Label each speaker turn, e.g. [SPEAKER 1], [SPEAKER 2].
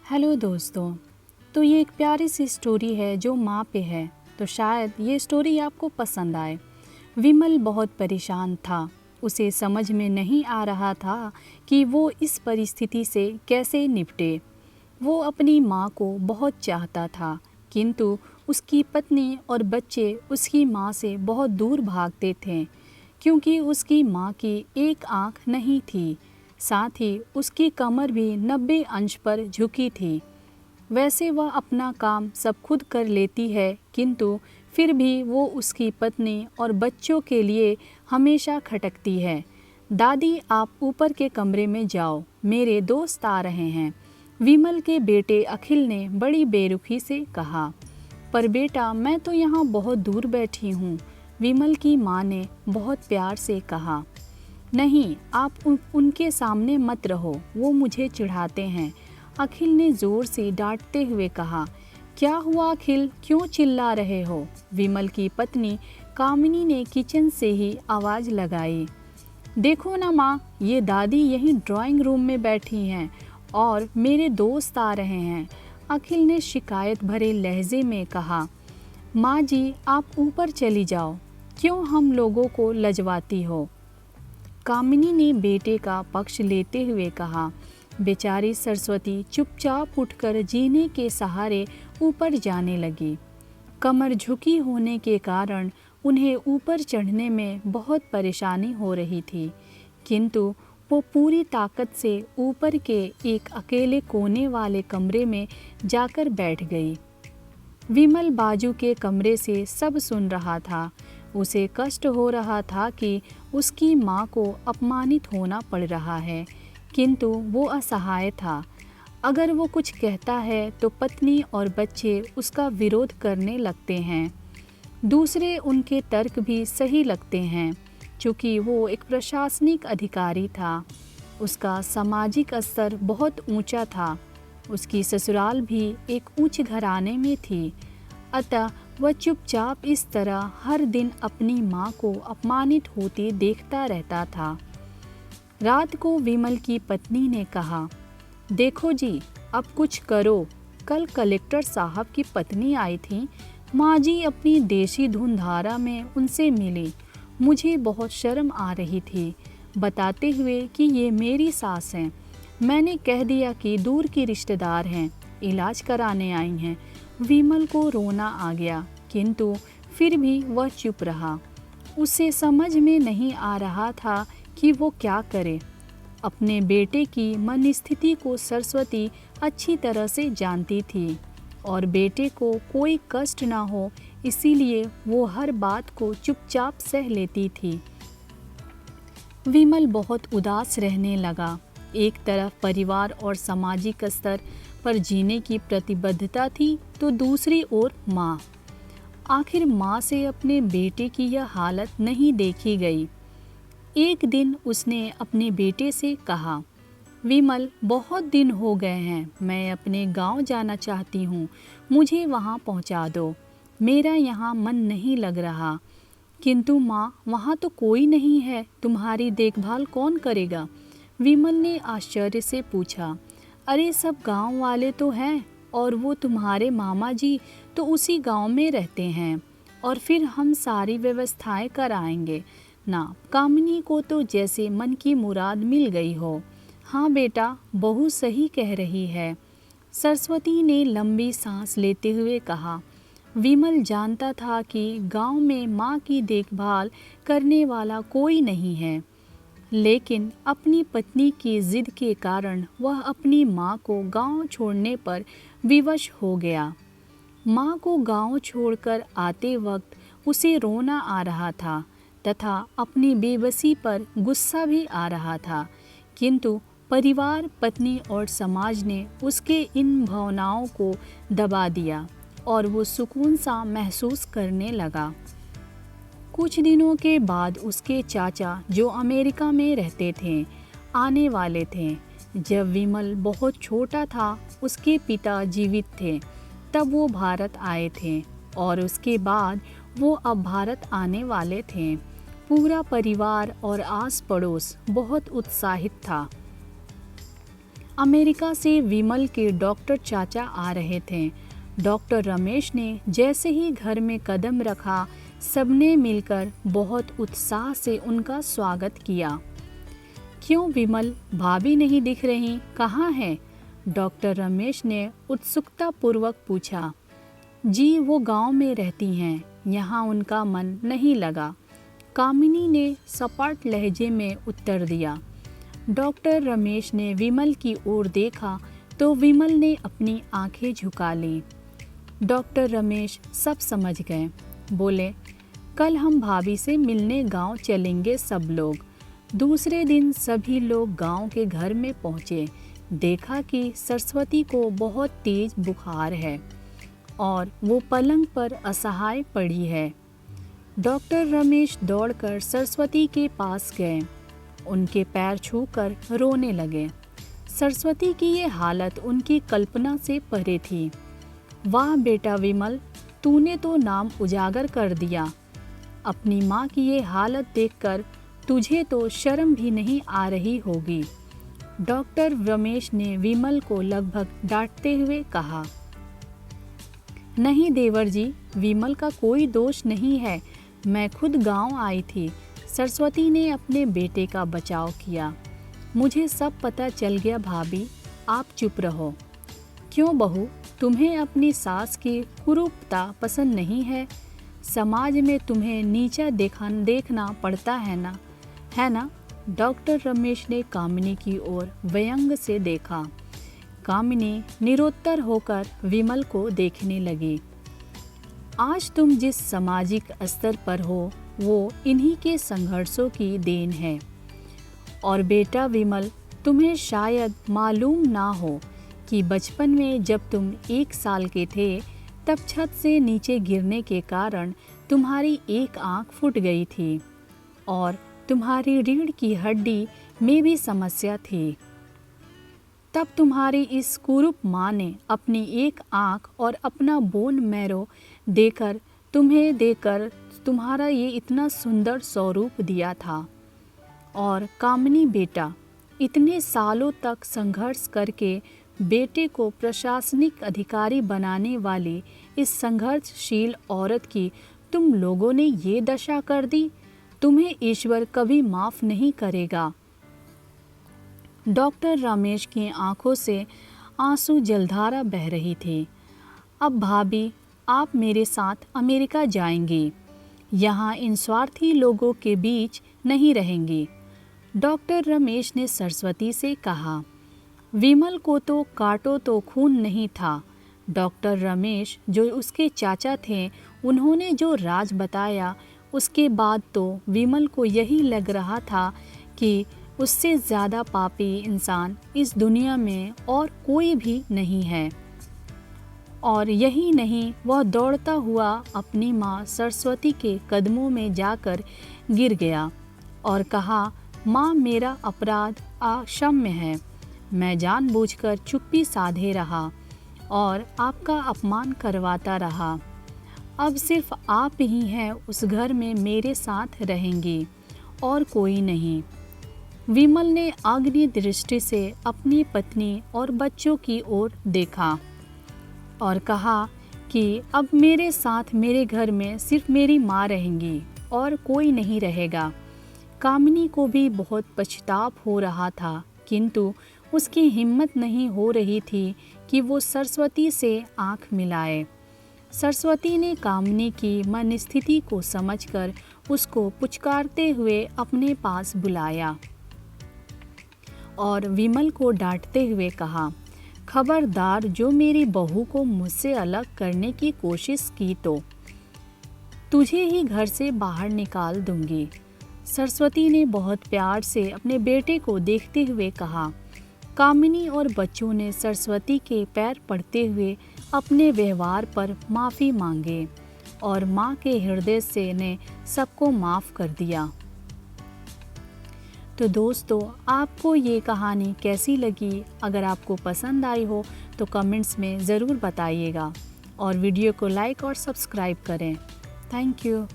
[SPEAKER 1] Hello दोस्तों। तो ये एक प्यारी सी स्टोरी है जो माँ पे है, तो शायद ये स्टोरी आपको पसंद आए। विमल बहुत परेशान था। उसे समझ में नहीं आ रहा था कि वो इस परिस्थिति से कैसे निपटे। वो अपनी माँ को बहुत चाहता था, किंतु उसकी पत्नी और बच्चे उसकी माँ से बहुत दूर भागते थे, क्योंकि उसकी माँ की एक आँख नहीं थी, साथ ही उसकी कमर भी 90 अंश पर झुकी थी। वैसे वह अपना काम सब खुद कर लेती है, किंतु फिर भी वो उसकी पत्नी और बच्चों के लिए हमेशा खटकती है। दादी, आप ऊपर के कमरे में जाओ, मेरे दोस्त आ रहे हैं, विमल के बेटे अखिल ने बड़ी बेरुखी से कहा। पर बेटा, मैं तो यहाँ बहुत दूर बैठी हूँ, विमल की माँ ने बहुत प्यार से कहा। नहीं, आप उनके सामने मत रहो, वो मुझे चिढ़ाते हैं, अखिल ने ज़ोर से डांटते हुए कहा। क्या हुआ अखिल, क्यों चिल्ला रहे हो? विमल की पत्नी कामिनी ने किचन से ही आवाज़ लगाई। देखो ना माँ, ये दादी यहीं ड्राइंग रूम में बैठी हैं और मेरे दोस्त आ रहे हैं, अखिल ने शिकायत भरे लहजे में कहा। माँ जी, आप ऊपर चली जाओ, क्यों हम लोगों को लजवाती हो? कामिनी ने बेटे का पक्ष लेते हुए कहा। बेचारी सरस्वती चुपचाप उठकर जीने के सहारे ऊपर जाने लगी। कमर झुकी होने के कारण उन्हें ऊपर चढ़ने में बहुत परेशानी हो रही थी, किंतु वो पूरी ताकत से ऊपर के एक अकेले कोने वाले कमरे में जाकर बैठ गई। विमल बाजू के कमरे से सब सुन रहा था। उसे कष्ट हो रहा था कि उसकी माँ को अपमानित होना पड़ रहा है, किंतु वो असहाय था। अगर वो कुछ कहता है तो पत्नी और बच्चे उसका विरोध करने लगते हैं। दूसरे उनके तर्क भी सही लगते हैं, चूँकि वो एक प्रशासनिक अधिकारी था। उसका सामाजिक स्तर बहुत ऊंचा था। उसकी ससुराल भी एक ऊंच घराने में थी, अतः वह चुपचाप इस तरह हर दिन अपनी माँ को अपमानित होते देखता रहता था। रात को विमल की पत्नी ने कहा, देखो जी, अब कुछ करो। कल कलेक्टर साहब की पत्नी आई थी, माँ जी अपनी देशी धुनधारा में उनसे मिली। मुझे बहुत शर्म आ रही थी, बताते हुए कि ये मेरी सास हैं। मैंने कह दिया कि दूर की रिश्तेदार हैं, इलाज कराने आई हैं। विमल को रोना आ गया, किंतु फिर भी वह चुप रहा। उसे समझ में नहीं आ रहा था कि वो क्या करे। अपने बेटे की मन स्थिति को सरस्वती अच्छी तरह से जानती थी और बेटे को कोई कष्ट ना हो, इसीलिए वो हर बात को चुपचाप सह लेती थी। विमल बहुत उदास रहने लगा। एक तरफ परिवार और सामाजिक स्तर पर जीने की प्रतिबद्धता थी, तो दूसरी ओर माँ। आखिर माँ से अपने बेटे की यह हालत नहीं देखी गई। एक दिन उसने अपने बेटे से कहा, विमल, बहुत दिन हो गए हैं, मैं अपने गांव जाना चाहती हूँ, मुझे वहाँ पहुँचा दो। मेरा यहाँ मन नहीं लग रहा। किंतु माँ, वहाँ तो कोई नहीं है, तुम्हारी देखभाल कौन करेगा? विमल ने आश्चर्य से पूछा। अरे, सब गांव वाले तो हैं, और वो तुम्हारे मामा जी तो उसी गांव में रहते हैं, और फिर हम सारी व्यवस्थाएं कराएंगे ना। कामिनी को तो जैसे मन की मुराद मिल गई हो। हाँ बेटा, बहू सही कह रही है, सरस्वती ने लंबी सांस लेते हुए कहा। विमल जानता था कि गांव में माँ की देखभाल करने वाला कोई नहीं है, लेकिन अपनी पत्नी की जिद के कारण वह अपनी माँ को गांव छोड़ने पर विवश हो गया। माँ को गांव छोड़कर आते वक्त उसे रोना आ रहा था तथा अपनी बेबसी पर गुस्सा भी आ रहा था, किंतु परिवार, पत्नी और समाज ने उसके इन भावनाओं को दबा दिया और वो सुकून सा महसूस करने लगा। कुछ दिनों के बाद उसके चाचा, जो अमेरिका में रहते थे, आने वाले थे। जब विमल बहुत छोटा था, उसके पिता जीवित थे, तब वो भारत आए थे और उसके बाद वो अब भारत आने वाले थे। पूरा परिवार और आस पड़ोस बहुत उत्साहित था। अमेरिका से विमल के डॉक्टर चाचा आ रहे थे। डॉक्टर रमेश ने जैसे ही घर में कदम रखा, सबने मिलकर बहुत उत्साह से उनका स्वागत किया। क्यों विमल, भाभी नहीं दिख रही, कहाँ है? डॉक्टर रमेश ने उत्सुकता पूर्वक पूछा। जी, वो गांव में रहती हैं, यहाँ उनका मन नहीं लगा, कामिनी ने सपाट लहजे में उत्तर दिया। डॉक्टर रमेश ने विमल की ओर देखा तो विमल ने अपनी आंखें झुका लीं। डॉक्टर रमेश सब समझ गए। बोले, कल हम भाभी से मिलने गांव चलेंगे सब लोग। दूसरे दिन सभी लोग गांव के घर में पहुंचे। देखा कि सरस्वती को बहुत तेज बुखार है और वो पलंग पर असहाय पड़ी है। डॉक्टर रमेश दौड़कर सरस्वती के पास गए, उनके पैर छूकर रोने लगे। सरस्वती की ये हालत उनकी कल्पना से परे थी। वाह बेटा विमल, तूने तो नाम उजागर कर दिया। अपनी माँ की ये हालत देखकर तुझे तो शर्म भी नहीं आ रही होगी। डॉक्टर रमेश ने विमल को लगभग डांटते हुए कहा। नहीं देवर जी, विमल का कोई दोष नहीं है, मैं खुद गांव आई थी। सरस्वती ने अपने बेटे का बचाव किया। मुझे सब पता चल गया भाभी, आप चुप रहो। क्यों बहू, तुम्हें अपनी सास की कुरूपता पसंद नहीं है? समाज में तुम्हें नीचा देखना पड़ता है ना? डॉक्टर रमेश ने कामिनी की ओर व्यंग से देखा। कामिनी निरुत्तर होकर विमल को देखने लगी। आज तुम जिस सामाजिक स्तर पर हो वो इन्हीं के संघर्षों की देन है। और बेटा विमल, तुम्हें शायद मालूम ना हो कि बचपन में जब तुम 1 साल के थे तब छत से नीचे गिरने के कारण तुम्हारी एक आंख फूट गई थी और तुम्हारी रीढ़ की हड्डी में भी समस्या थी। तब तुम्हारी इस कुरूप माँ ने अपनी एक आंख और अपना बोन मैरो देकर तुम्हारा ये इतना सुंदर स्वरूप दिया था। और कामिनी बेटा, इतने सालों तक संघर्ष करके बेटे को प्रशासनिक अधिकारी बनाने वाली इस संघर्षशील औरत की तुम लोगों ने ये दशा कर दी। तुम्हें ईश्वर कभी माफ़ नहीं करेगा। डॉक्टर रमेश की आंखों से आंसू जलधारा बह रही थी। अब भाभी, आप मेरे साथ अमेरिका जाएंगी, यहाँ इन स्वार्थी लोगों के बीच नहीं रहेंगी। डॉक्टर रमेश ने सरस्वती से कहा। विमल को तो काटो तो खून नहीं था। डॉक्टर रमेश जो उसके चाचा थे, उन्होंने जो राज बताया उसके बाद तो विमल को यही लग रहा था कि उससे ज़्यादा पापी इंसान इस दुनिया में और कोई भी नहीं है। और यही नहीं, वह दौड़ता हुआ अपनी माँ सरस्वती के कदमों में जाकर गिर गया और कहा, माँ, मेरा अपराध अक्षम्य है। मैं जानबूझकर चुप्पी साधे रहा और आपका अपमान करवाता रहा। अब सिर्फ आप ही हैं उस घर में मेरे साथ रहेंगी और कोई नहीं। विमल ने अग्नि दृष्टि से अपनी पत्नी और बच्चों की ओर देखा और कहा कि अब मेरे साथ मेरे घर में सिर्फ मेरी माँ रहेंगी और कोई नहीं रहेगा। कामिनी को भी बहुत पछतावा हो रहा था, किंतु उसकी हिम्मत नहीं हो रही थी कि वो सरस्वती से आंख मिलाए। सरस्वती ने कामिनी की मनस्थिति को समझकर उसको पुचकारते हुए अपने पास बुलाया और विमल को डांटते हुए कहा, खबरदार, जो मेरी बहू को मुझसे अलग करने की कोशिश की तो तुझे ही घर से बाहर निकाल दूंगी। सरस्वती ने बहुत प्यार से अपने बेटे को देखते हुए कहा। कामिनी और बच्चों ने सरस्वती के पैर पड़ते हुए अपने व्यवहार पर माफ़ी मांगे और माँ के हृदय से ने सबको माफ़ कर दिया। तो दोस्तों, आपको ये कहानी कैसी लगी? अगर आपको पसंद आई हो तो कमेंट्स में ज़रूर बताइएगा और वीडियो को लाइक और सब्सक्राइब करें। Thank you.